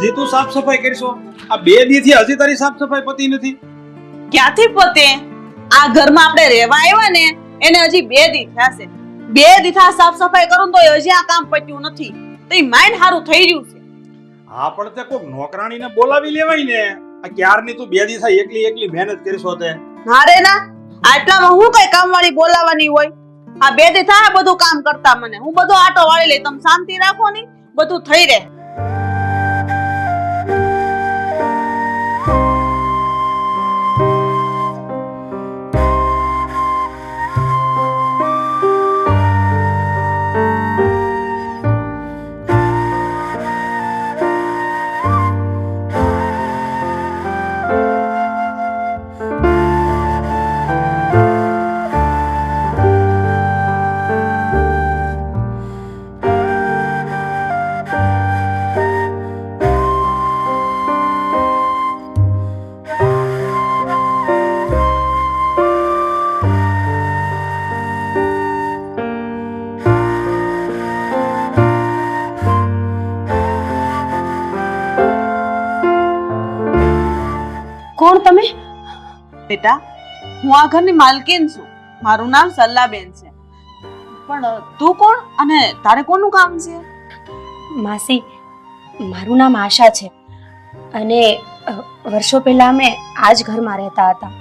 હજી તું સાફ સફાઈ કરશો? આ 2 દીથી હજી તારી સાફ સફાઈ પતી નથી? ક્યાંથી પતે? આ ઘરમાં આપણે રહેવા આવ્યા ને એને હજી 2 દી થયા છે. 2 દી થા સાફ સફાઈ કરું તો હજી આ કામ પત્યું નથી. તો ઈ માઇન્ડ હારું થઈ રહ્યું છે. હા પણ તે કોક નોકરાણીને બોલાવી લેવાય ને. આ ક્યારની તું 2 દી થાય એકલી મહેનત કરશો તે? ના રે ના, આટલામાં હું કઈ કામવાળી બોલાવાની હોય? આ 2 દી થા બધું કામ કરતા મને. હું બધો આટો વાળી લઈ, તમે શાંતિ રાખો ને, બધું થઈ રહે. કોણ તમે? બેટા, હું આ ઘરની માલકીન છું. મારું નામ સલ્લાબેન છે. પણ તું કોણ અને તારે કોનું કામ છે? માસી, મારું નામ આશા છે અને વર્ષો પહેલા અમે આ જ ઘરમાં રહેતા હતા.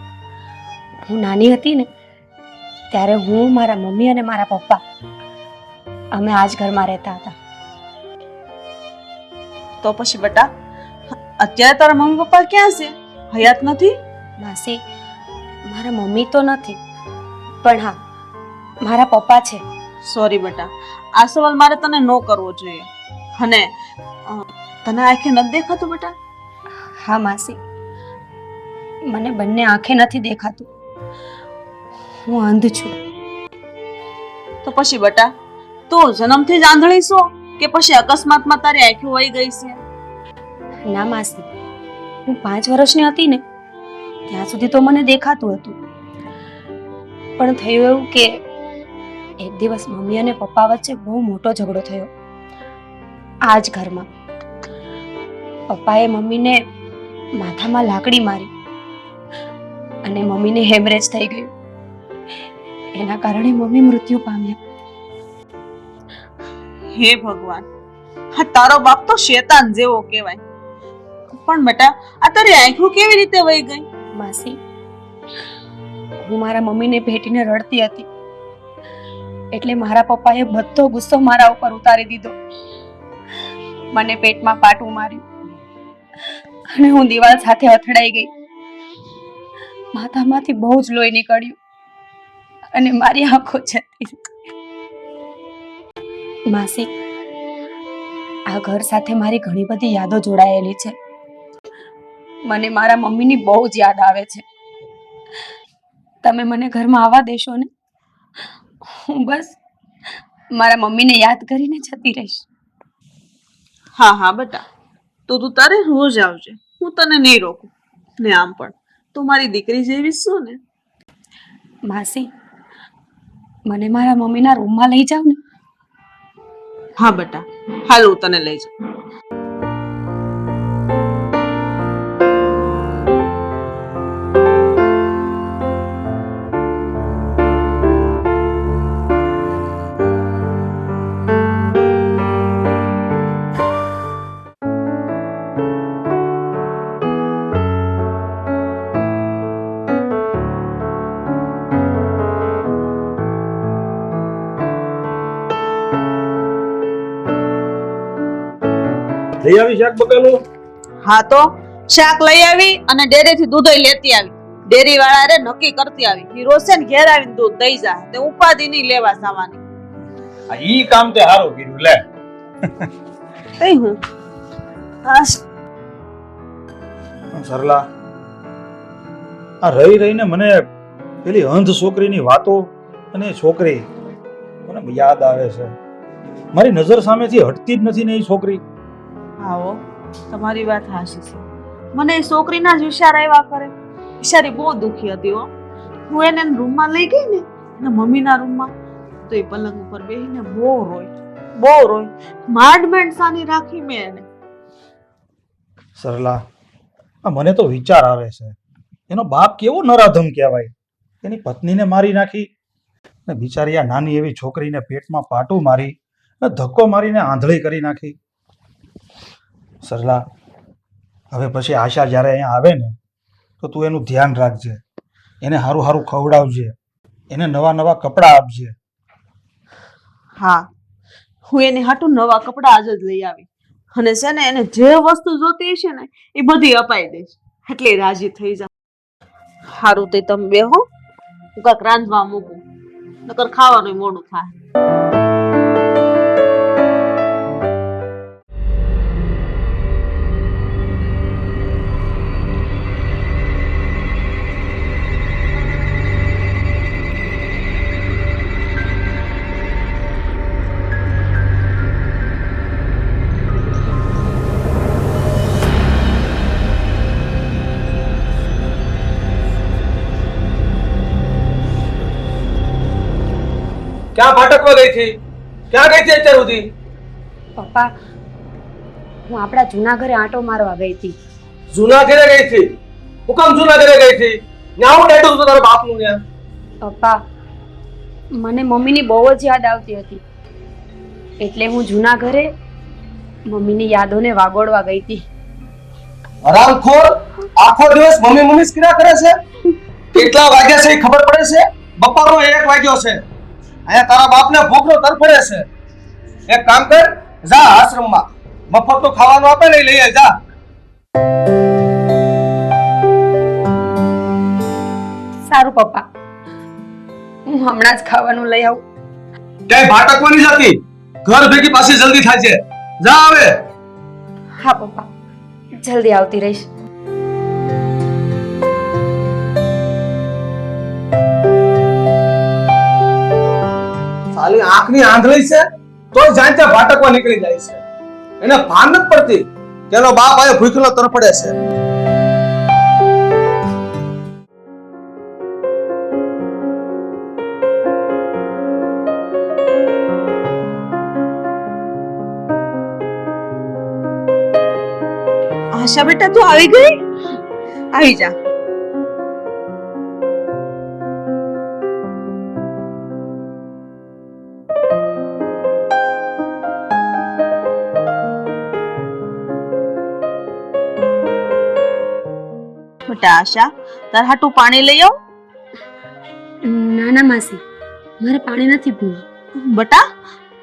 હું નાની હતી ને ત્યારે હું, મારા મમ્મી અને મારા પપ્પા અમે આ જ ઘરમાં રહેતા હતા. તો પછી બેટા, અત્યારે તારા મમ્મી પપ્પા ક્યાં છે? હયાત નથી? માસી, મારા મમ્મી તો નથી, પણ હા, મારા પપ્પા છે. સોરી બેટા, આ સવાલ મારે તને નો કરવો જોઈએ. અને તને આંખે નથી દેખાતું બેટા? હા માસી, મને બંને આંખે નથી દેખાતું. હું અંધ છું. તો પછી બેટા, તું જન્મથી જ આંધળી છો કે પછી અકસ્માતમાં તારી આંખો વહી ગઈ છે? ના માસી, હું 5 વર્ષની હતી ને ત્યાં સુધી તો મને દેખાતું હતું. પણ થયું એવું કે એક દિવસ મમ્મી અને પપ્પા વચ્ચે બહુ મોટો ઝઘડો થયો આ જ ઘરમાં. પપ્પાએ મમ્મીને માથામાં લાકડી મારી અને મમ્મીને હેમરેજ થઈ ગયું. એના કારણે મમ્મી મૃત્યુ પામ્યા. હે ભગવાન, હા તારો બાપ તો શેતાન જેવો કહેવાય. પણ બેટા, આ તારી આંખો કેવી રીતે વહી ગઈ? માસી, હું મારા મમ્મીને ભેટીને રડતી હતી એટલે મારા પપ્પાએ બધો ગુસ્સો મારા ઉપર ઉતારી દીધો. મને પેટમાં પાટું માર્યું અને હું દિવાલ સાથે અથડાઈ ગઈ. માથામાંથી બહુ જ લોહી નીકળ્યું અને મારી આંખો જતી. માસી, આ ઘર સાથે મારી ઘણી બધી યાદો જોડાયેલી છે. મને મારા મમ્મીની બહુ જ યાદ આવે છે. તમે મને ઘરમાં આવવા દેશો ને? હું બસ મારા મમ્મીને યાદ કરીને જતી રહીશ. હા હા બેટા, તો તું તારે રોજ આવજે, હું તને નહીં રોકું. ને આમ પણ તું મારી દીકરી જેવી છો ને. માસી, મને મારા મમ્મીના રૂમમાં લઈ જાવ ને. હા બેટા, હાલ હું તને લઈ જાઉં. લઈ આવી શાક બકાલું? હા તો શાક લઈ આવી અને ડેરીથી દૂધ લેતી આવી. ડેરી વાળા રે નક્કી કરતી આવી કે રોજ છે ને ઘેર આવીને દૂધ દઈ જા. તે ઉપાધિ નહીં લેવા જવાની. આ ઈ કામ તે હારું કર્યું લે. કઈ હું સરલા, આ રહીને મને પેલી અંધ છોકરીની વાતો અને છોકરી મને યાદ આવે છે. મારી નજર સામેથી હટતી જ નથી ને એ છોકરી. આવો, તમારી વાત હાચી છે. મને એ છોકરીના જ વિચાર આવ્યા કરે. બિચારી બહુ દુખી હતી હો. હું એને રૂમમાં લઈ ગઈ ને એના મમ્મીના રૂમમાં, તો એ પલંગ ઉપર બેસીને બહુ રોઈ. માંડ સાની રાખી મેં એને. સરલા, આ મને તો વિચાર આવે છે, એનો બાપ કેવો નરાધમ કહેવાય. એની પત્નીને મારી નાખી ને બિચારી આ નાની એવી છોકરીને પેટમાં પાટું મારી ને ધક્કો મારીને આંધળી કરી નાખી. સરલા, હવે પછી આશા જ્યારે અહીંયા આવે ને તો તું એનું ધ્યાન રાખજે, એને સારું સારું ખવડાવજે, એને નવા નવા કપડાં આપજે. હા, હું એને હાટું નવા કપડાં આજ જ લઈ આવી અને છે ને એને જે વસ્તુ જોતી હશે ને એ બધી અપાઈ દઈશ, એટલે રાજી થઈ જા. સારું તે તમે બેહો, હું કાંઈક રાંધવા મૂકું, નકર ખાવાનું મોડું થાય. ક્યાં ભટકવા ગઈ હતી? ક્યાં ગઈ હતી અત્યાર સુધી? પપ્પા, હું આપણા જૂના ઘરે આંટો મારવા ગઈ હતી. જૂના ઘરે ગઈ હતી? હું કામ જૂના ઘરે ગઈ હતી? ન્યા હું બેઠો છું તારા બાપનું ન્યા. પપ્પા, મને મમ્મીની બહુ જ યાદ આવતી હતી, એટલે હું જૂના ઘરે મમ્મીની યાદોને વાગોળવા ગઈ હતી. હરામખોર, આખો દિવસ મમ્મી મમ્મી જ કર્યા કરે છે. કેટલા વાગ્યા છે એ ખબર પડે છે? બપોરનો 1 વાગ્યો છે. અહીંયા તારા બાપને ભૂખનો તરફડે છે. એક કામ કર, જા આશ્રમમાં, મફતનું ખાવાનું આપે ને એ લઈ આય, જા. સારું પપ્પા, હું હમણાં જ ખાવાનું લઈ આવું. ક્યાંય ભાટકવાની જતી, ઘર ભેગી પાછી જલ્દી થાય છે. જા હવે. હા પપ્પા, જલ્દી આવતી રહીશ. સાલી આંખની આંધળી છે તોય જાણતા ભાટકવા નીકળી જાય છે. એને ભાન નથી પડતી કે એનો બાપ આયો ભૂખનો તરફડે છે. આશા બેટા, તું આવી ગઈ? આવી જા. બેટા આશા, તાર હાટું પાણી લઈ આવ. ના ના માસી, મારે પાણી નથી પીવું. બેટા,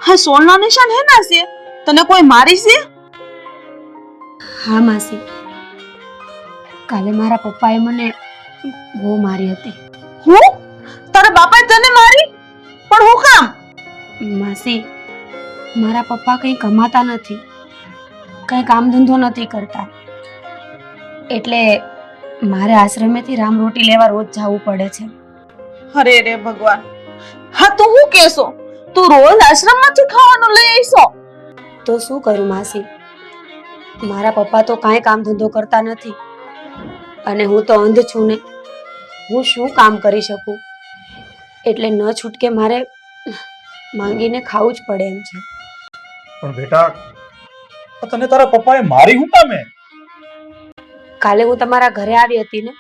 હા સોલના નિશાન હે ના છે? તને કોઈ મારી છે? હા માસી, કાલે મારા પપ્પાએ મને બહુ મારી હતી. હું? તારા બાપાએ તને મારી? પણ હું કામ? માસી, મારા પપ્પા કંઈ કમાતા નથી, કંઈ કામ ધંધો નથી કરતા, એટલે મારે આશ્રમેથી રામરોટી લેવા રોજ જવું પડે છે. અરે રે ભગવાન, હા તું હું કેસો? તું રોજ આશ્રમમાંથી ખાવાનું લઈ આવીશો? તો શું કરું માસી, મારા પપ્પા તો કાંઈ કામ ધંધો કરતા નથી અને હું તો અંધ છું ને, હું શું કામ કરી શકું? એટલે ન છૂટકે મારે માંગીને ખાવું જ પડે એમ છે. પણ બેટા, આ તને તારા પપ્પાએ મારી હું કામે? કાલે હું તમારા ઘરે આવી હતી ને,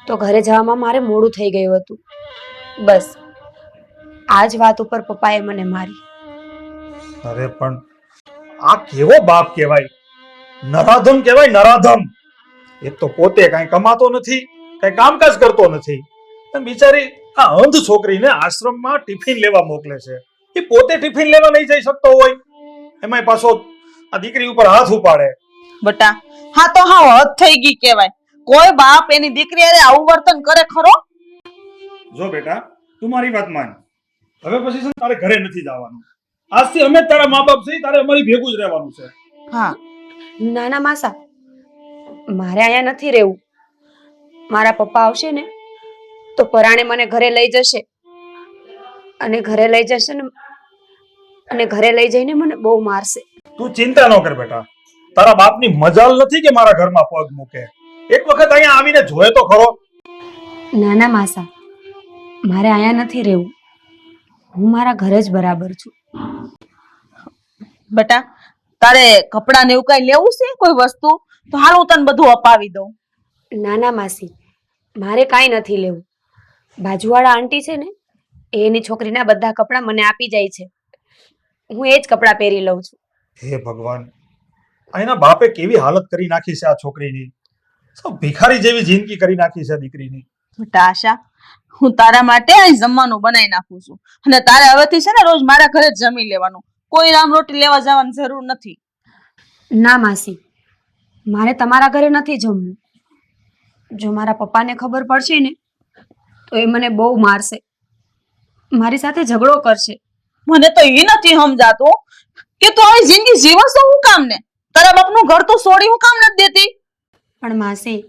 તો ઘરે જવામાં મારે મોડું થઈ ગયું હતું. બસ આ જ વાત ઉપર પપ્પાએ મને મારી. અરે પણ આ કેવો બાપ કહેવાય? નરાધમ કહેવાય, નરાધમ. એક તો પોતે કાંઈ કમાતો નથી, કાંઈ કામકાજ કરતો નથી, અને બિચારી આ અંધ છોકરીને આશ્રમમાં ટિફિન લેવા મોકલે છે. એ પોતે ટિફિન લેવા નહીં જઈ શકતો હોય, એમાંય પાછો આ દીકરી ઉપર હાથ ઉપાડે. બેટા, હા તો હા હદ થઈ ગઈ કહેવાય. કોઈ બાપ એની દીકરી હારે આવું વર્તન કરે ખરો? જો બેટા, તું મારી વાત માન. હવે પછી છે ને તારે ઘરે નથી જવાનું. આજથી અમે જ તારા મા બાપ છીએ, તારે અમારી ભેગું જ રહેવાનું છે. હા. ના ના માસા, મારે અહીંયા નથી રહેવું. મારા પપ્પા આવશે ને તો પરાણે મને ઘરે લઈ જશે, અને ઘરે લઈ જશે ને, અને ઘરે લઈ જઈને મને બહુ મારશે. તું ચિંતા ન કર બેટા, તારા બાપની મજાલ નથી કે મારા ઘરમાં પગ મૂકે. એક વખત અહીંયા આવીને જોયે તો ખરો. ના ના માસા, મારે અહીંયા નથી રહેવું. હું મારા ઘરે જ બરાબર છું. બેટા, તારે કપડાં ને એવું કઈ લેવું છે? કોઈ વસ્તુ? તો હાલ હું તને બધું અપાવી દઉં. ના ના માસી, મારે કાંઈ નથી લેવું. બાજુવાળા આંટી છે ને, એની છોકરીના બધા કપડાં મને આપી જાય છે. હું એ જ કપડાં પહેરી લઉં છું. હે ભગવાન, આ એના બાપે કેવી હાલત કરી નાખી છે આ છોકરીની. સૌ ભિખારી જેવી જિંદગી કરી નાખી છે દીકરીની. બેટા આશા, હું તારા માટે આ જમવાનું બનાવી નાખું છું અને તારે હવેથી છે ને રોજ મારા ઘરે જ જમી લેવાનું. કોઈ રામ રોટી લેવા જવાની જરૂર નથી. ના માસી, મારે તમારા ઘરે નથી જમવું. જો મારા પપ્પાને ખબર પડશે ને તો એ મને બહુ મારશે, મારી સાથે ઝઘડો કરશે. મને તો એ નથી સમજાતું કે તું આવી જિંદગી જીવસ તો હું કામ ને તારા બાપનું ઘર તો છોડી હું કામ નથી દેતી. પણ માસી,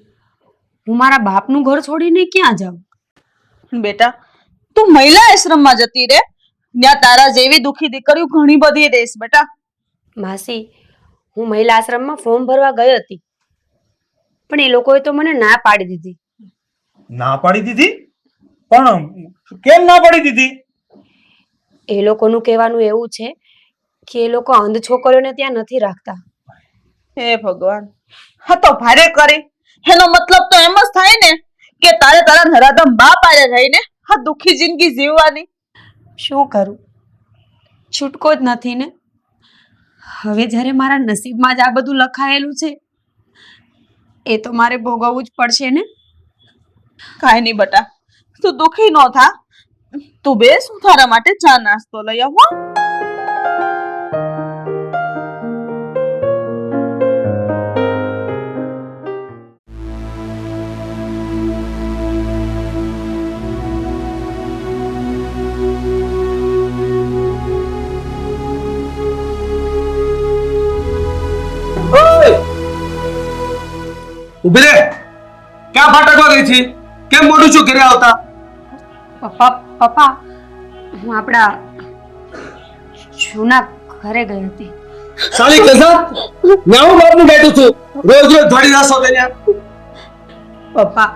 હું મારા બાપનું ઘર છોડીને ક્યાં જાઉં? બેટા તું મહિલા આશ્રમમાં જતી રે, ત્યાં તારા જેવી દુખી દીકરીઓ ઘણી બધી રહેશ બેટા. માસી, હું મહિલા આશ્રમમાં ફોર્મ ભરવા ગઈ હતી, પણ એ લોકોએ તો મને ના પાડી દીધી. ના પાડી દીધી? પણ કેમ ના પાડી દીધી? એ લોકોનું કહેવાનું એવું છે કે એ લોકો અંધ છોકરીઓને ત્યાં નથી રાખતા. હે ભગવાન, હા તો ભારે કરી. એનો મતલબ તો એમ જ થાય ને કે તારે તારા નરાધમ બાપ આરે રહીને આ દુખી જિંદગી જીવવાની. શું કરું, છૂટકો જ નથી ને. હવે જ્યારે મારા નસીબમાં જ આ બધું લખાયેલું છે એ તો મારે ભોગવવું જ પડશે ને. કાંઈ નહીં બેટા, તું દુખી ન થા. તું બેસ, હું તારા માટે ચા નાસ્તો લઈ આવું. ઉભી રે, ક્યાં ફાટકવા ગઈ હતી? કેમ મોડું છું ઘરે આવતા? પપ્પા, હું આપણા જૂના ઘરે ગઈ હતી. સાલી કસા મેં હું બાપનું બેઠું છું, રોજ રોજ ધોડી નાસો ત્યાં. પપ્પા,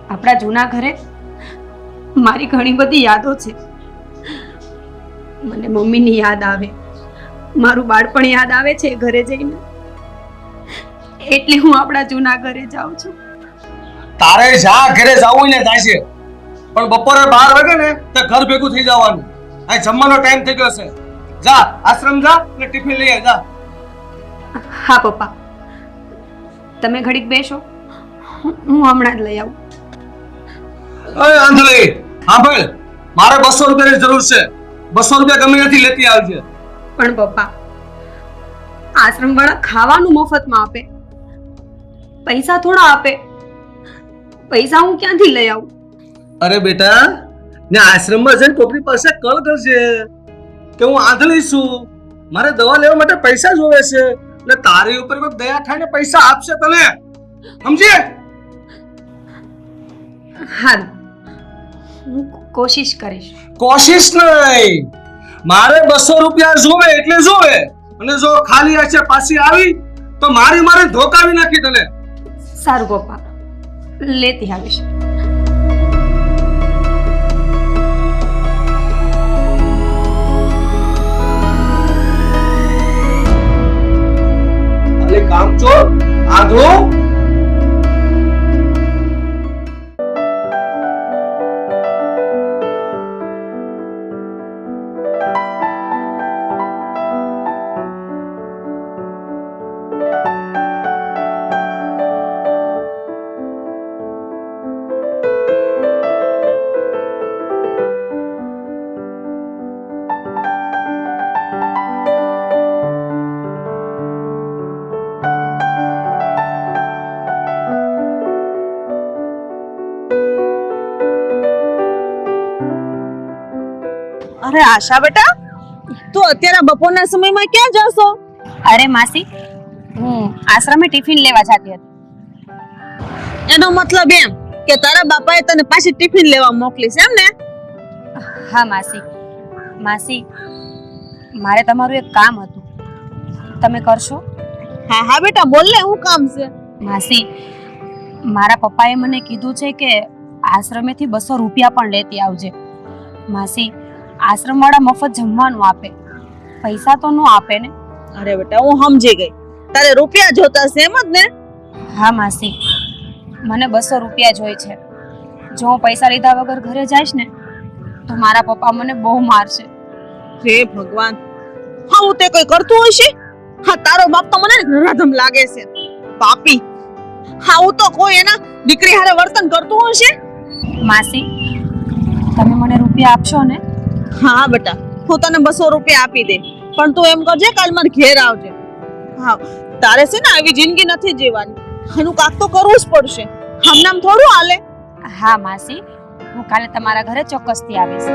આપણા જૂના ઘરે મારી ઘણી બધી યાદો છે. મને મમ્મીની યાદ આવે, મારું બાળપણ યાદ આવે છે ઘરે જઈને, એટલે હું આપણા જૂના ઘરે જાઉં છું. તારે જ્યાં ઘરે જવું ને જાય છે, પણ બપોરે 12 વાગે ને તો ઘર ભેગું થઈ જવાનું. આ જમવાનો ટાઈમ થઈ ગયો છે. જા આશ્રમ જા ને ટિફિન લઈ આવ. જા. હા પપ્પા, તમે ઘડીક બેસો, હું હમણાં જ લઈ આવું. ઓય આંધળી, સાંભળ, મારે 200 રૂપિયાની જરૂર છે. 200 રૂપિયા ગમે નથી લેતી આવજે. પણ પપ્પા, આશ્રમ વાળા ખાવાનું મફતમાં આપે, પૈસા થોડા આપે. પૈસા હું ક્યાંથી લઈ આવું? અરે બેટા, ને આશ્રમમાં જઈને કોકની પાસે કળ કરજે કે હું આંધળી છું, મારે દવા લેવા માટે પૈસા જોવે છે, એટલે તારી ઉપર કોઈ દયા થાય ને પૈસા આપશે તને. સમજે? હા, હું કોશિશ કરીશ. કોશિશ નહીં, મારે 200 રૂપિયા જોવે એટલે જોવે, અને જો ખાલી હશે પાછી આવી તો મારી ધોકાવી નાખી તને. સારું પપ્પા, લેતી આવીશ. અલે કામચોર, આંધળો. અરે આશા બેટા, તું અત્યારે બપોરના સમયમાં ક્યાં જશો? અરે માસી, હું આશ્રમે ટિફિન લેવા જતી હતી. એનો મતલબ એમ કે તારા બાપાએ તને પાછી ટિફિન લેવા મોકલીશ એમ ને? હા માસી. માસી, મારે તમારું એક કામ હતું, તમે કરશો? હા હા બેટા, બોલ ને, શું કામ છે? માસી, મારા પપ્પાએ મને કીધું છે કે આશ્રમેથી 200 રૂપિયા પણ લેતી આવજે. માસી, આશ્રમવાળા મફત જમવાનું આપે, પૈસા તો ન આપે ને. અરે બેટા, હું સમજી ગઈ. તારે રૂપિયા જોતા છે એમ જ ને? હા માસી, મને 200 રૂપિયા જોઈએ છે. જો હું પૈસા લીધા વગર ઘરે જઈશ ને તો મારા પપ્પા મને બહુ મારશે. હે ભગવાન, હા હું તે કોઈ કરતું હશે? હા તારો બાપ તો મને નરાધમ લાગે છે, પાપી. હા હું તો કોઈ એના દીકરી હારે વર્તન કરતું હશે? માસી, તમે મને રૂપિયા આપશો ને? હા બેટા, હું તને 200 રૂપિયા આપી દે, પણ તું એમ કરજે કાલ મારે ઘેર આવજે. હા તારે છે ને આવી જિંદગી નથી જીવવાની, એનું કાક તો કરવું જ પડશે. હમણાં થોડું હાલે. હા માસી, હું કાલે તમારા ઘરે ચોક્કસથી આવીશ.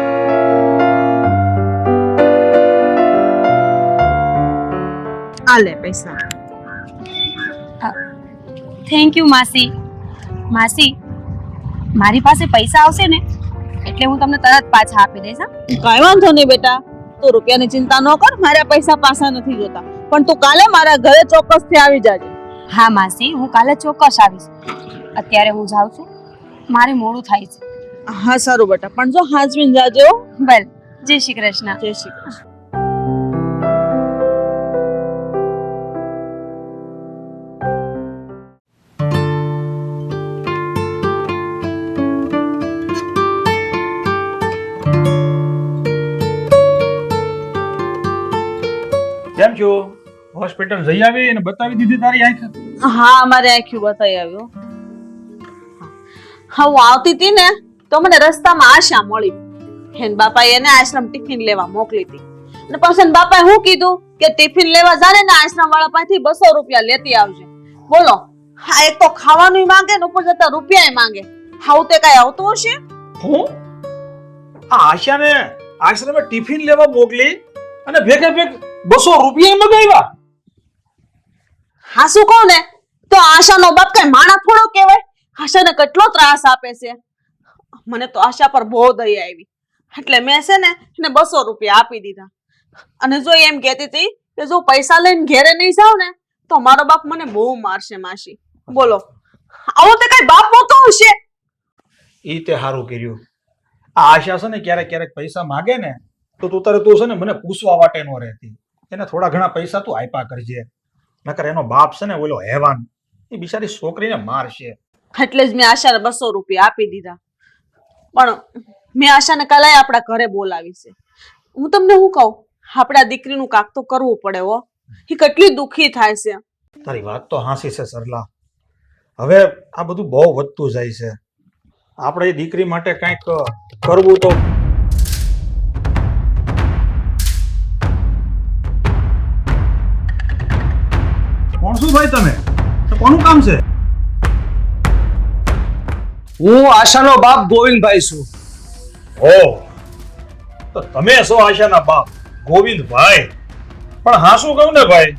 હાલે પૈસા. થેન્ક યુ માસી. માસી, મારી પાસે પૈસા આવશે ને એટલે હું તમને તરત પાછા આપી દઈશ. હા? કાંઈ વાંધો નહીં બેટા, તું રૂપિયાની ચિંતા ન કર, મારા પૈસા પાછા નથી જોતા. પણ તું કાલે મારા ઘરે ચોક્કસથી આવી જાજે. હા માસી, હું કાલે ચોક્કસ આવીશ. અત્યારે હું જાઉં છું, મારે મોડું થાય છે. હા સારું બેટા, પણ જો હાજવીને જાજે હો. બસ, જય શ્રી કૃષ્ણ. જય શ્રી કૃષ્ણ. કેમ છો? હોસ્પિટલ જઈ આવી અને બતાવી દીધી તારી આંખ? હા મારે આંખ્યું બતાવી આવ્યો. હા હું આવતી હતી ને તો મને રસ્તામાં આશા મળી. એન બાપાએ એને આશ્રમ ટિફિન લેવા મોકલી હતી. અને પછી એન બાપાએ શું કીધું કે ટિફિન લેવા જાને ને આશ્રમ વાળા પાસેથી 200 રૂપિયા લેતી આવજે. બોલો, હા એક તો ખાવાનું માંગે ને ઉપર જતા રૂપિયા માંગે. હાઉ તે કઈ આવતું હશે? હું આ આશાને આશ્રમે ટિફિન લેવા મોકલી અને ભેગે ભેગ 200 રૂપિયા મગાવ્યા? હા શું કહું ને તો આશાનો બાપ કઈ માણા થોડો કહેવાય? આશાને કેટલો ત્રાસ આપે છે. મને તો આશા પર બહુ દયા આવી એટલે મેં છે ને એને 200 રૂપિયા આપી દીધા. અને જો એમ કહેતી હતી કે જો પૈસા લઈને ઘેરે નહીં જાવ ને તો મારો બાપ મને બહુ મારશે માસી. બોલો, આવો તે કઈ બાપ હોતો હશે? ઈ તે સારું કર્યું. આ આશા છે ને ક્યારેક ક્યારેક પૈસા માગે ને તો તું છે ને મને પૂછવા વાટે નો રહેતી. એને થોડા ઘણા પૈસા તું આપ્યા કરજે, નકર એનો બાપ છે ને ઓલો હેવાન, એ બિચારી છોકરીને મારશે. એટલે જ મેં આશાને 200 રૂપિયા આપી દીધા. પણ મેં આશાને કાલે આપણા ઘરે બોલાવી છે. હું તમને શું કહું, આપણા દીકરીનું કાક તો કરવું પડે હો. એ કેટલી દુખી થાય છે. તારી વાત તો હાંસી છે સરલા. હવે આ બધું બહુ વધતું જાય છે. આપણે એ દીકરી માટે કંઈક કરવું તો. કોણ શું ભાઈ તમે? કોનું કામ છે? હું આશાનો બાપ ગોવિંદભાઈ છું. ઓ, તો તમે છો આશાના બાપ ગોવિંદભાઈ? પણ હા શું કહું ને ભાઈ,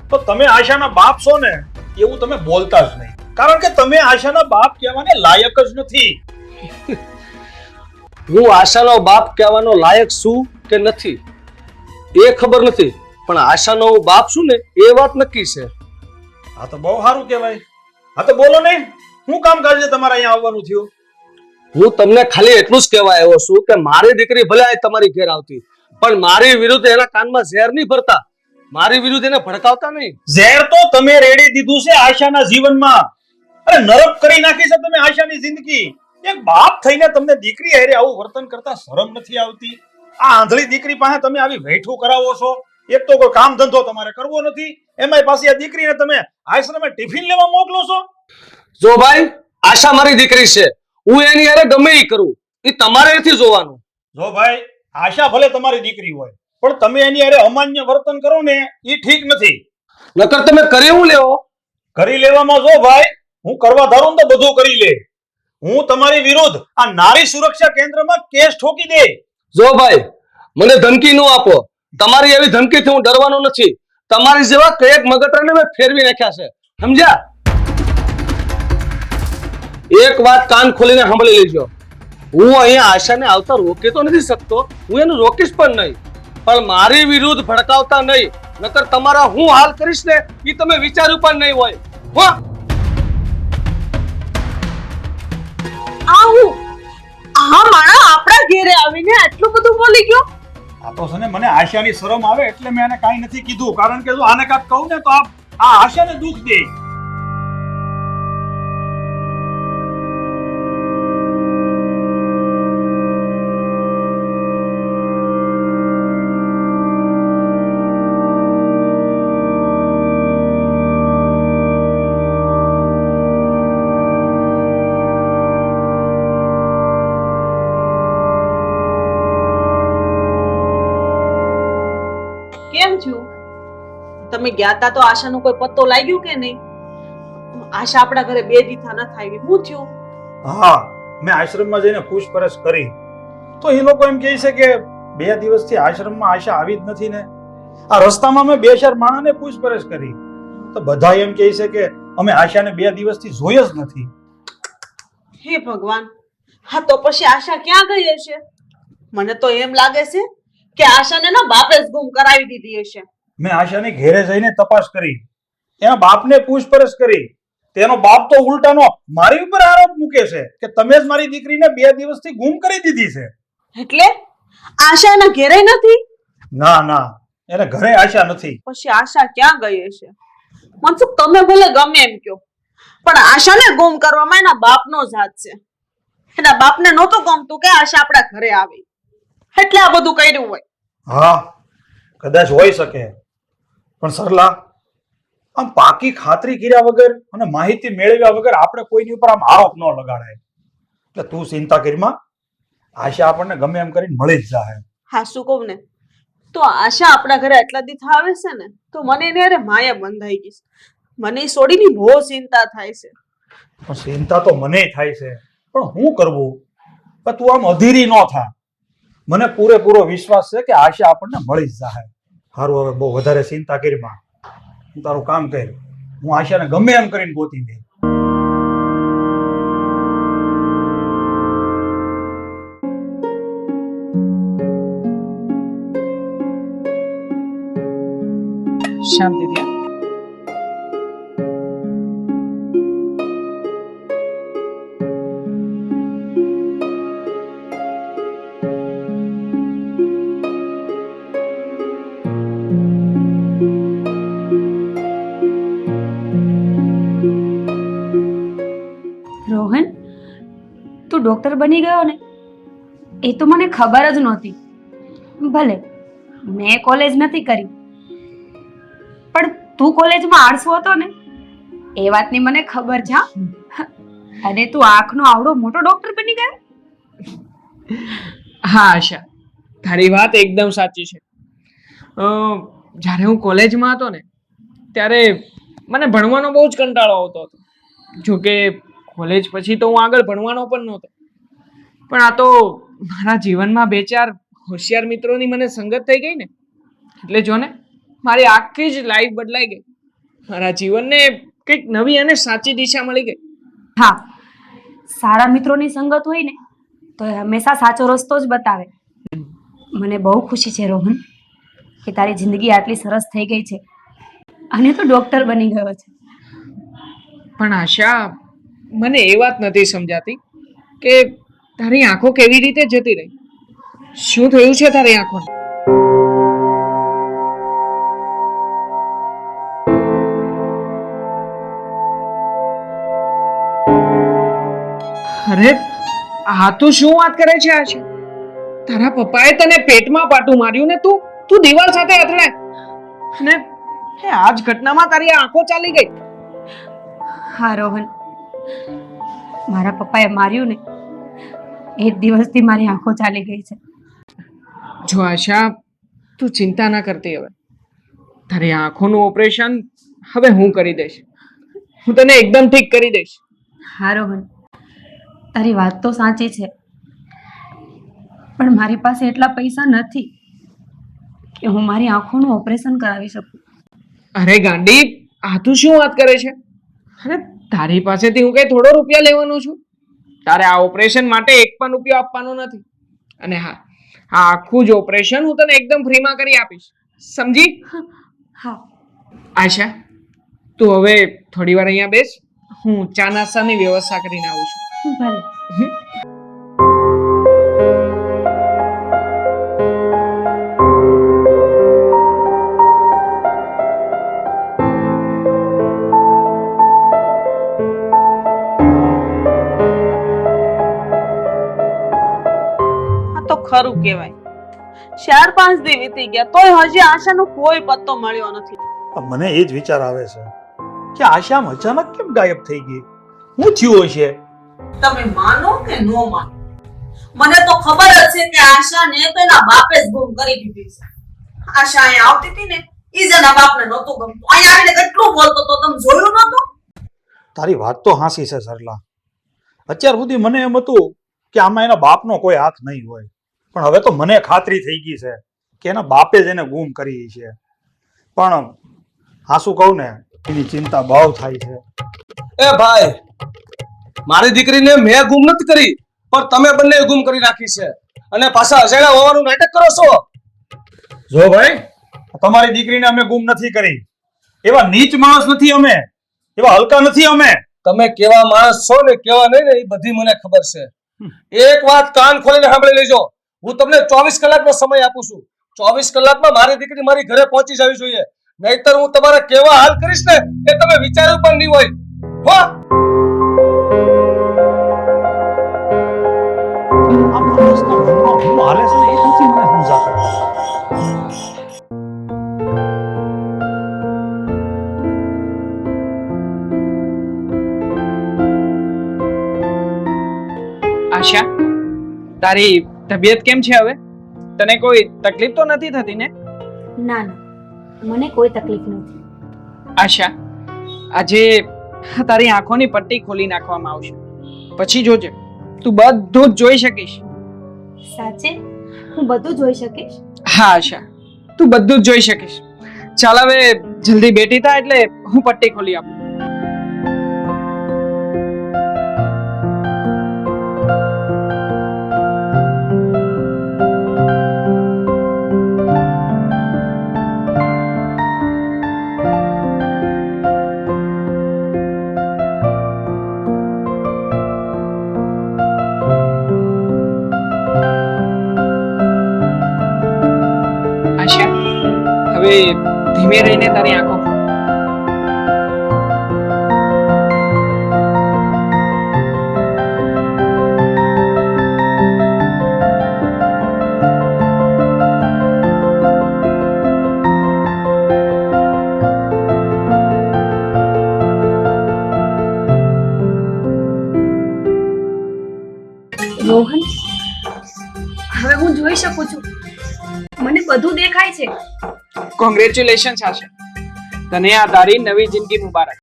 તો તમે આશાના બાપ છો ને એવું તમે બોલતા જ નહીં, કારણ કે તમે આશાના બાપ કહેવાને લાયક જ નથી. હું આશાનો બાપ કહેવાનો લાયક છું કે નથી એ ખબર નથી, પણ આશાનો હું બાપ છું ને એ વાત નક્કી છે. આ તો બહુ સારું કહેવાય. હા તો બોલો ને, શું કામ કાજે તમારે અહીંયા આવવાનું થયું? હું તમને ખાલી એટલું જ કહેવા આવ્યો છું કે મારી દીકરી ભલે આ તમારી ઘેર આવતી, પણ મારી વિરુદ્ધ એના કાનમાં ઝેર નહીં ભરતા, મારી વિરુદ્ધ એને ભડકાવતા નહીં. ઝેર તો તમે રેડી દીધું છે આશાના જીવનમાં, અરે નરક કરી નાખી છે તમે આશાની જિંદગી. એક બાપ થઈને તમને દીકરી હારે આવું વર્તન કરતા શરમ નથી આવતી? આ આંધળી દીકરી પાસે તમે આવી વેઠું કરાવો છો. એક તો કોઈ કામ ધંધો તમારે કરવો નથી, એમાંય પાછી આ દીકરીને તમે આશ્રમે ટિફિન લેવા મોકલો છો. જો ભાઈ, આશા મારી દીકરી છે, હું એની હારે ગમે એ કરું, એ તમારે નથી જોવાનું. જો ભાઈ, આશા ભલે તમારી દીકરી હોય, પણ તમે એની હારે અમાન્ય વર્તન કરો ને એ ઠીક નથી. નકર તમે કરી હું લેવો? કરી લેવામાં જો ભાઈ, હું કરવા ધારું તો બધું કરી લે. હું તમારી વિરુદ્ધ આ નારી સુરક્ષા કેન્દ્રમાં કેસ ઠોકી દે. જો ભાઈ, મને ધમકી ન આપો. તમારી એવી ધમકીથી હું ડરવાનો નથી. તમારી જેવા કયેક મગતરાને મેં ફેરવી નાખ્યા છે, સમજ્યા? એક વાત કાન ખોલીને સાંભળી લેજો. હું અહીંયા આશાને આવતા રોકી તો નથી શકતો, હું એને રોકીશ પણ નહીં, પણ મારી વિરુદ્ધ ભડકાવતા નહીં, નકર તમારા હું હાલ કરીશ ને એ તમે વિચાર્યું પણ નહીં હોય. હો, આવું આ માણા આપણા ઘેરે આવીને આટલું બધું બોલી ગયો? આ તો છે ને મને આશાની શરમ આવે એટલે મેં આને કાંઈ નથી કીધું, કારણ કે જો આને કાંઈક કહું ને તો આ આ આશાને દુઃખ દે. કેમ છું? તમે ગયા તા તો આશાનો કોઈ પત્તો લાગ્યો કે નહીં? આશા આપણા ઘરે 2 દીથા ન આવી. શું થયું? હા, મેં આશ્રમમાં જઈને પૂછપરછ કરી તો એ લોકો એમ કહે છે કે 2 દિવસથી આશ્રમમાં આશા આવી જ નથી ને. આ રસ્તામાં મેં 2-4 માણસને પૂછપરછ કરી તો બધા એમ કહે છે કે અમે આશાને 2 દિવસથી જોઈ જ નથી. હે ભગવાન, હા તો પછી આશા ક્યાં ગઈ હશે? મને તો એમ લાગે છે કે આશાને ના બાપે જ ગુમ કરાવી દીધી હશે. મેં આશાને ઘેરે જઈને તપાસ કરી, એના બાપને પૂછપરછ કરી. તેનો બાપ તો ઉલટાનો મારી ઉપર આરોપ મૂકે છે કે તમે જ મારી દીકરીને 2 દિવસથી ગુમ કરી દીધી છે. એટલે આશા એના ઘેરે નથી? ના ના, એને ઘરે આશા નથી. પછી આશા ક્યાં ગઈ હશે? મનસુખ, તમે ભલે ગમે એમ કહો, પણ આશાને ગુમ કરવામાં એના બાપનો જ હાથ છે. એના બાપને નહોતું ગમતું કે આશા આપણા ઘરે આવે, એટલે આ બધું કર્યું હોય. હા, કદાચ હોઈ શકે, પણ સરલા, આમ પાકી ખાતરી કર્યા વગર અને માહિતી મેળવ્યા વગર આપણે કોઈની ઉપર આમ આરોપ ન લગાડાય. એટલે તું ચિંતા કરીમાં, આશા આપણને ગમે એમ કરીને મળી જ જાય. હા, શું કહું ને, તો આશા આપણા ઘરે એટલા દી આવે છે ને તો મને એને અરે માયા બંધાઈ ગઈ છે. મને એ છોડીની બહુ ચિંતા થાય છે. પણ ચિંતા તો મને થાય છે, પણ શું કરવું? પણ તું આમ અધીરી ન થા. મને પૂરેપૂરો વિશ્વાસ છે કે આશા આપણને મળી જ જાય. સારું, હવે બહુ વધારે ચિંતા કરીમાં, હું તારું કામ કર, હું આશાને ગમે એમ કરીને ગોતી દઈ. શાંતિથી. રોહન, તું ડોક્ટર બની ગયો ને, એ તો મને ખબર જ નહોતી. ભલે મેં કોલેજ નથી કરી, પણ તું કોલેજમાં આળસુ હતો ને, એ વાતની મને ખબર છે. હા. અને તું આંખનો આવડો મોટો ડોક્ટર બની ગયો. હા આશા, તારી વાત એકદમ સાચી છે. જ્યારે હું કોલેજમાં હતો ને ત્યારે મને ભણવાનો બહુ જ કંટાળો આવતો હતો. જોકે કોલેજ પછી તો હું આગળ ભણવાનો પણ નહોતો, પણ આ તો મારા જીવનમાં 2-4 હોશિયાર મિત્રોની મને સંગત થઈ ગઈ ને, એટલે જો ને મારી આખી જ લાઈફ બદલાઈ ગઈ. મારા જીવનને કંઈક નવી અને સાચી દિશા મળી ગઈ. હા, સારા મિત્રોની સંગત હોય ને તો એ હંમેશા સાચો રસ્તો જ બતાવે. મને બહુ ખુશી છે રોહન કે તારી જિંદગી આટલી સરસ થઈ ગઈ છે અને તું ડોક્ટર બની ગયો છે. પણ આશા, મને એ વાત નથી સમજાતી કે તારી આંખો કેવી રીતે જતી રહી? શું થયું છે તારી આંખોને? અરે આ તું શું વાત કરે છે આશા? તારા પપ્પાએ તને પેટમાં પાટું માર્યું ને તું દીવાલ સાથે અથડાય અને આ જ ઘટનામાં તારી આંખો ચાલી ગઈ. હા રોહન, મારા પપ્પાએ માર્યું ને એ જ દિવસથી મારી આંખો ચાલી ગઈ છે. જો આશા, તું ચિંતા ના કરતી. હવે તારી આંખોનું ઓપરેશન હવે હું કરી દઈશ. હું તને એકદમ ઠીક કરી દઈશ. હા રોહન, તારી વાત તો સાચી છે, પણ મારી પાસે એટલા પૈસા નથી કે હું મારી આંખોનું ઓપરેશન કરાવી શકું. અરે ગાંડી, આ તું શું વાત કરે છે? અરે તારી પાસેથી હું કઈ થોડો રૂપિયા લેવાનો છું? તારે આ ઓપરેશન માટે 1 પણ રૂપિયો આપવાનો નથી. અને હા, આ આખું જ ઓપરેશન હું તને એકદમ ફ્રીમાં કરી આપીશ, સમજી? હા. આશા, તું હવે થોડી વાર અહીંયા બેસ, હું ચા નાસ્તાની વ્યવસ્થા કરીને આવું છું. ભલે. ખરું કહેવાય. 4-5 દી વીતી ગયા તોય હજી આશાનો કોઈ પત્તો મળ્યો નથી. પણ મને એ જ વિચાર આવે છે કે આશા આમ અચાનક કેમ ગાયબ થઈ ગઈ? શું થયું હશે? તમે માનો કે ન માનો, મને તો ખબર જ છે કે આશાને તો એના બાપે જ ગુમ કરી દીધી છે. આશા અહીંયા આવતી હતી ને ઈ જ એના બાપને નહોતું ગમતું. અહીંયા આવીને કેટલું બોલતો તો તમે જોયું નહોતું? તારી વાત તો હાંસી છે સરલા. અત્યાર સુધી મને એમ હતું કે આમાં એના બાપનો કોઈ હાથ નહીં હોય, પણ હવે તો મને ખાતરી થઈ ગઈ છે કે એના બાપે જ એને ગુમ કરી છે. પણ હાસું કહું ને, એની ચિંતા બહુ થાય છે. એ ભાઈ, મારી દીકરીને મેં ગુમ નથી કરી, પણ તમે બંને ગુમ કરી નાખી છે અને પાછા અજાણ્યા હોવાનું નાટક કરો છો. જો ભાઈ, તમારી દીકરીને અમે ગુમ નથી કરી. એવા નીચ માણસ નથી અમે, એવા હલકા નથી અમે. તમે કેવા માણસ છો ને કેવા નહીં ને એ બધી મને ખબર છે. એક વાત કાન ખોલીને સાંભળી લેજો. હું તમને 24 કલાકનો સમય આપું છું. 24 કલાકમાં મારી દીકરી મારી ઘરે પહોંચી જવી જોઈએ, નહીતર હું તમારા કેવા હાલ કરીશ ને એ તમે વિચાર્યું પણ નહીં હોય. હો, આ માણસના મનમાં શું હાલે છે ને એ નથી મને સમજાતું. આશા, તારી તબિયત કેમ છે હવે? તને કોઈ તકલીફ તો નથી થતી ને? ના ના, મને કોઈ તકલીફ નથી. આશા, આજે તારી આંખોની પટ્ટી ખોલી નાખવામાં આવશે. પછી જોજે, તું બધું જ જોઈ શકીશ. સાચે હું બધું જોઈ શકીશ? હા આશા, તું બધું જ જોઈ શકીશ. ચાલ હવે જલ્દી બેઠી થા એટલે હું પટ્ટી ખોલી આપું. આશા, હવે ધીમે રહીને તારી આંખો ખોલ. રોહન, હવે હું જોઈ શકું છું, મને બધું દેખાય છે. કોંગ્રેચ્યુલેશન્સ આશા, તને આ તારી નવી જિંદગી મુબારક.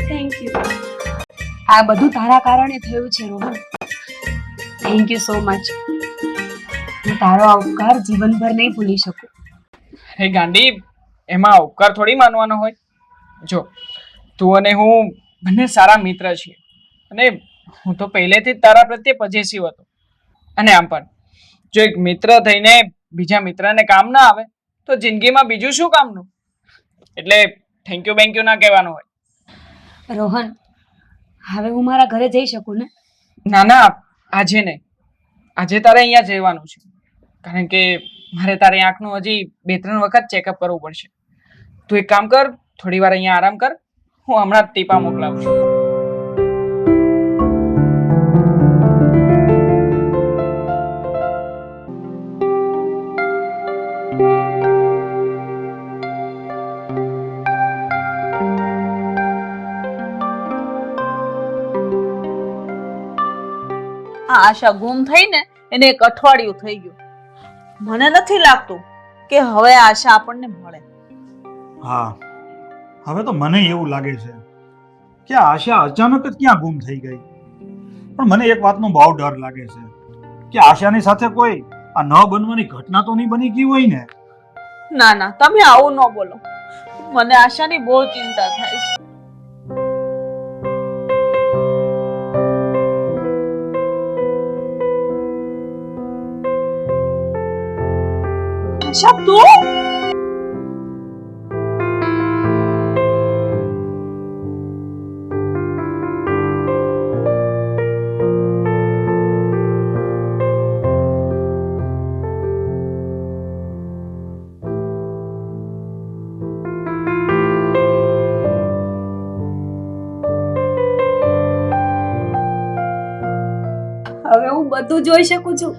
Thank you. આ બધું તારા કારણે થયું છે Rohan. Thank you so much. હું તારો આ ઉપકાર જીવનભર નહીં ભૂલી શકું. અરે ગાંડી, એમાં ઉપકાર થોડી માનવાનો હોય. જો, તું અને હું બંને સારા મિત્ર છીએ અને હું તો પહેલેથી જ તારા પ્રત્યે પોઝેસિવ હતો. અને આમ પણ જો એક મિત્ર થઈને બીજા મિત્રને કામ ના આવે તો જિંદગીમાં બીજું શું કામનું? એટલે થેન્ક યુ બેન્ક યુ ના કહેવાનું હોય. રોહન, હવે હું મારા ઘરે જઈ શકું ને? ના ના, આજે નહીં. આજે તારે અહીંયા જ રહેવાનું છે, કારણ કે મારે તારી આંખનું હજી 2-3 વખત ચેકઅપ કરવું પડશે. તું એક કામ કર, થોડી વાર અહીંયા આરામ કર, હું હમણાં જ ટીપા મોકલાવું છું. આ આશા ગુમ થઈ ને એને 1 અઠવાડિયું થઈ ગયું. મને નથી લાગતું કે હવે આશા આપણને મળે. હા, હવે તો મને એવું લાગે છે કે આશા અચાનક જ ક્યાં ગુમ થઈ ગઈ. પણ મને એક વાતનો બહુ ડર લાગે છે કે આશાની સાથે કોઈ આ ન બનવાની ઘટના તો નહીં બની ગઈ હોય ને? ના ના, તમે આવું ન બોલો. મને આશાની બહુ ચિંતા થાય છે. આશા, તું? હવે હું બધું જોઈ શકું છું.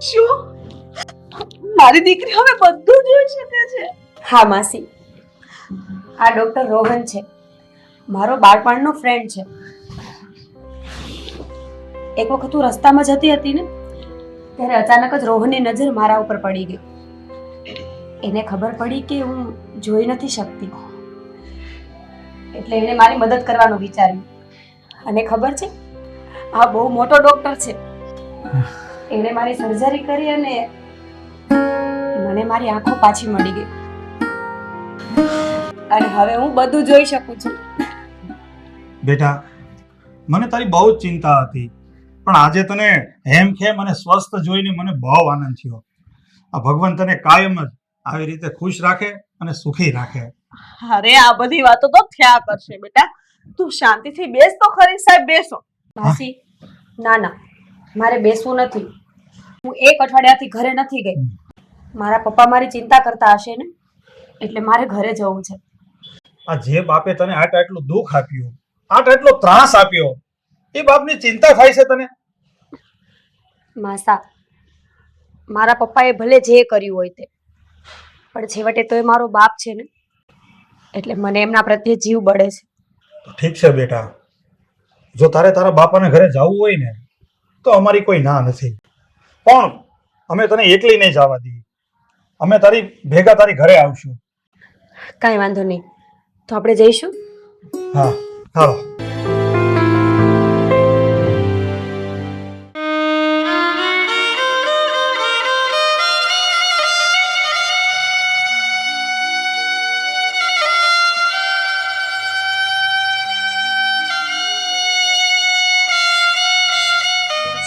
શું મારી દીકરી હવે બધું જોઈ શકે છે? હા માસી, આ ડોક્ટર રોહન છે, મારો બાળપણનો ફ્રેન્ડ છે. એક વખત હું રસ્તામાં જતી હતી ને, ત્યારે અચાનક જ રોહનની નજર મારા ઉપર પડી ગઈ. એને ખબર પડી કે હું જોઈ નથી શકતી, એટલે એને મારી મદદ કરવાનું વિચાર્યું. અને ખબર છે, આ બહુ મોટો ડોક્ટર છે. એણે મારી સર્જરી કરી અને મને મારી આંખો પાછી મળી ગઈ અને હવે હું બધું જોઈ શકું છું. બેટા, મને તારી બહુ જ ચિંતા હતી, પણ આજે તને હેમખેમ અને સ્વસ્થ જોઈને મને બહુ આનંદ થયો. આ ભગવાન તને કાયમ જ આવી રીતે ખુશ રાખે અને સુખી રાખે. અરે આ બધી વાતો તો થયા કરશે બેટા, તું શાંતિથી બેસ તો ખરી. સાહેબ બેસો. માસી, ના ના, મારે બેસવું નથી. હું એક અઠવાડિયાથી ઘરે નથી ગઈ. મારા પપ્પા મારી ચિંતા કરતા હશે ને, એટલે મારે ઘરે જવું છે. આ જે બાપે તને આટલું દુઃખ આપ્યું, આટલો ત્રાસ આપ્યો, એ બાપની ચિંતા થાય છે તને? માસા, મારા પપ્પાએ ભલે જે કર્યું હોય તે, પણ છેવટે તો એ મારો બાપ છે ને, એટલે મને એમના પ્રત્યે જીવ બળે છે. તો ઠીક છે બેટા, જો તારે તારા બાપાને ઘરે જવું હોય ને, તો અમારી કોઈ ના નથી, પણ અમે તને એકલી નહીં જવા દઈએ. અમે તારી ભેગા તારી ઘરે આવશું. કાંઈ વાંધો નહીં, તો આપણે જઈશું. હા, હાલો.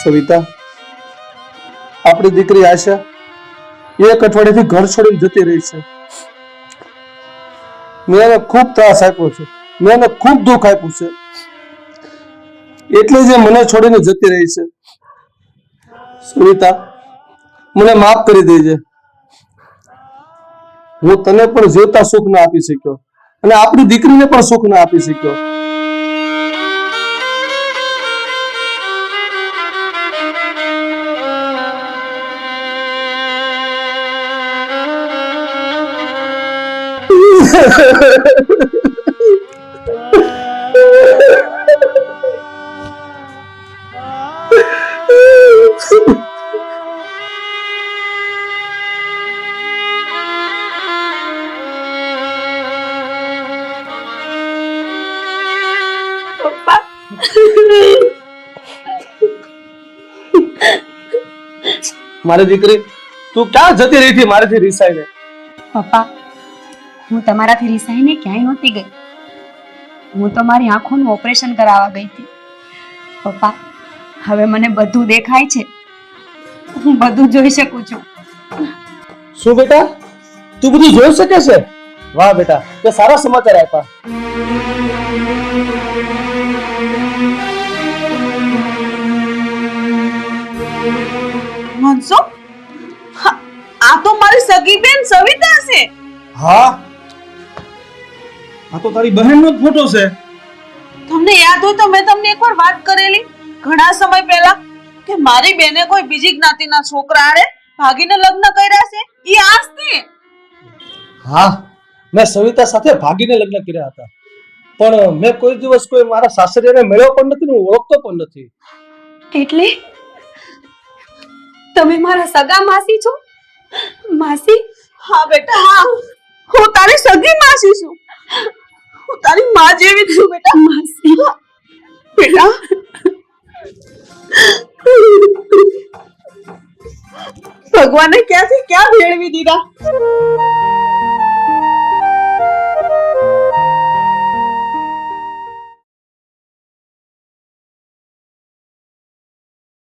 સવિતા, આપણી દીકરી આશા એક અઠવાડિયાથી ઘર છોડીને જતી રહી છે. મેં એને ખૂબ ત્રાસ આપ્યો છે, મેં એને ખૂબ દુઃખ આપ્યું છે, એટલે જ એ મને છોડીને જતી રહી છે. સવિતા, મને માફ કરી દેજે. હું તને પણ જીવતા સુખ ના આપી શક્યો અને આપણી દીકરીને પણ સુખ ના આપી શક્યો. મારી દીકરી, તું ક્યાં જતી રહી હતી મારાથી રિસાઈને? પપ્પા, હું તમારાથી રિસાઈને ક્યાંય નહોતી ગઈ. હું તો મારી આંખોનું ઓપરેશન કરાવવા ગઈ હતી. પપ્પા, હવે મને બધું દેખાય છે, હું બધું જોઈ શકું છું. શું બેટા, તું બધું જોઈ શકે છે? વાહ બેટા, તે સારા સમાચાર આપ્યા. મનસો, આ તો મારી સગી બેન સવિતા છે. હા, આ તો તારી બહેનનો જ ફોટો છે. તમને યાદ હોય તો મેં તમને એકવાર વાત કરેલી ઘણા સમય પહેલા કે મારી બેને કોઈ બીજી જ્ઞાતિના છોકરા આડે ભાગીને લગ્ન કર્યા છે. ઈ આ જ છે. હા, મેં સવિતા સાથે ભાગીને લગ્ન કર્યા હતા, પણ મેં કોઈ દિવસ કોઈ મારા સાસરિયાને મળ્યો પણ નથી, હું ઓળખતો પણ નથી. એટલે તમે મારા સગા માસી છો? માસી? હા બેટા, હા, હું તારી સગી માસી છું. હું તારી માં જેવી છું બેટા. માસી બેટા, ભગવાને ક્યાંથી ક્યાં ભેળવી દીધા.